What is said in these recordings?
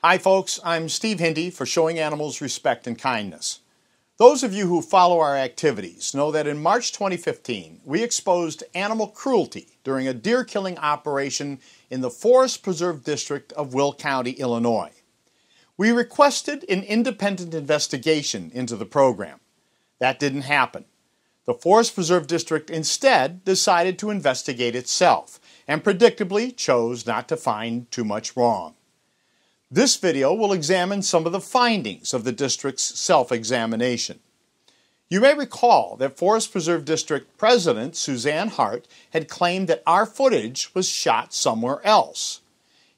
Hi folks, I'm Steve Hindy for Showing Animals Respect and Kindness. Those of you who follow our activities know that in March 2015 we exposed animal cruelty during a deer killing operation in the Forest Preserve District of Will County, Illinois. We requested an independent investigation into the program. That didn't happen. The Forest Preserve District instead decided to investigate itself and predictably chose not to find too much wrong. This video will examine some of the findings of the district's self-examination. You may recall that Forest Preserve District President Suzanne Hart had claimed that our footage was shot somewhere else.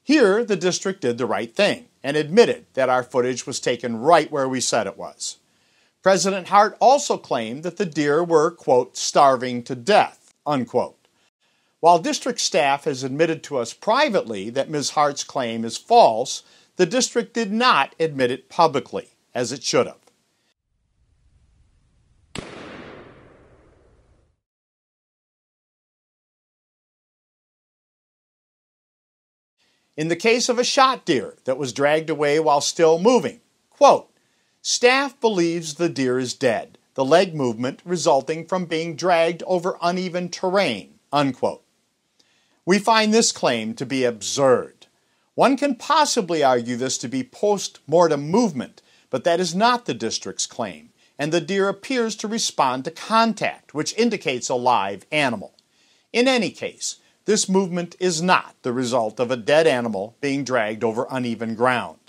Here, the district did the right thing and admitted that our footage was taken right where we said it was. President Hart also claimed that the deer were, quote, starving to death, unquote. While district staff has admitted to us privately that Ms. Hart's claim is false, the district did not admit it publicly, as it should have. In the case of a shot deer that was dragged away while still moving, quote, staff believes the deer is dead, the leg movement resulting from being dragged over uneven terrain, unquote. We find this claim to be absurd. One can possibly argue this to be post-mortem movement, but that is not the district's claim, and the deer appears to respond to contact, which indicates a live animal. In any case, this movement is not the result of a dead animal being dragged over uneven ground.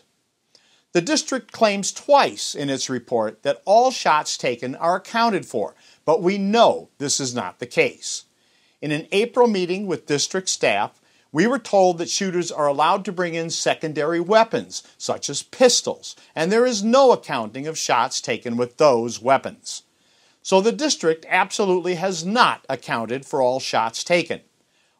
The district claims twice in its report that all shots taken are accounted for, but we know this is not the case. In an April meeting with district staff, we were told that shooters are allowed to bring in secondary weapons, such as pistols, and there is no accounting of shots taken with those weapons. So the district absolutely has not accounted for all shots taken.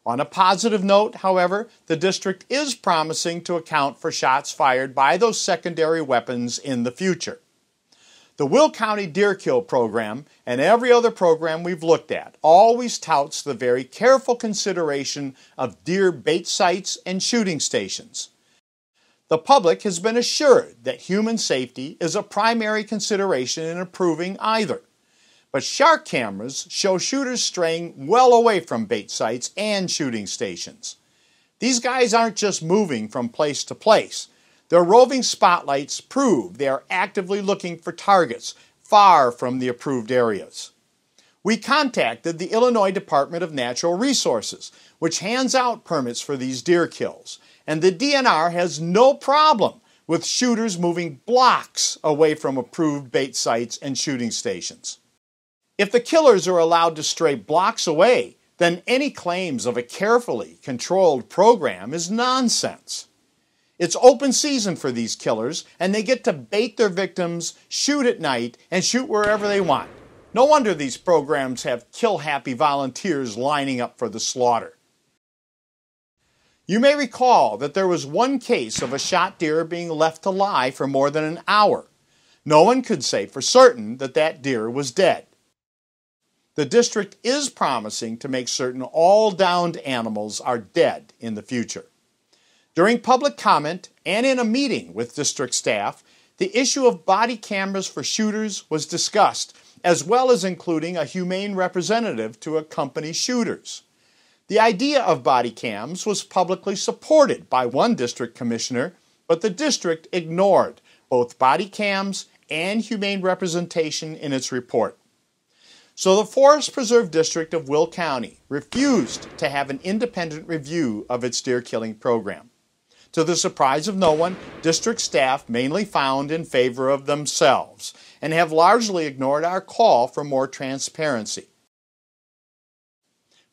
On a positive note, however, the district is promising to account for shots fired by those secondary weapons in the future. The Will County Deer Kill Program and every other program we've looked at always touts the very careful consideration of deer bait sites and shooting stations. The public has been assured that human safety is a primary consideration in approving either. But shark cameras show shooters straying well away from bait sites and shooting stations. These guys aren't just moving from place to place. Their roving spotlights prove they are actively looking for targets far from the approved areas. We contacted the Illinois Department of Natural Resources, which hands out permits for these deer kills, and the DNR has no problem with shooters moving blocks away from approved bait sites and shooting stations. If the killers are allowed to stray blocks away, then any claims of a carefully controlled program is nonsense. It's open season for these killers, and they get to bait their victims, shoot at night, and shoot wherever they want. No wonder these programs have kill-happy volunteers lining up for the slaughter. You may recall that there was one case of a shot deer being left to lie for more than an hour. No one could say for certain that that deer was dead. The district is promising to make certain all downed animals are dead in the future. During public comment and in a meeting with district staff, the issue of body cameras for shooters was discussed, as well as including a humane representative to accompany shooters. The idea of body cams was publicly supported by one district commissioner, but the district ignored both body cams and humane representation in its report. So the Forest Preserve District of Will County refused to have an independent review of its deer killing program. To the surprise of no one, district staff mainly found in favor of themselves and have largely ignored our call for more transparency.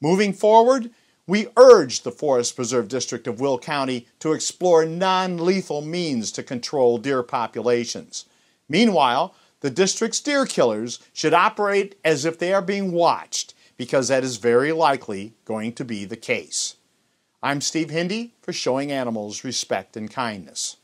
Moving forward, we urge the Forest Preserve District of Will County to explore non-lethal means to control deer populations. Meanwhile, the district's deer killers should operate as if they are being watched, because that is very likely going to be the case. I'm Steve Hindy for Showing Animals Respect and Kindness.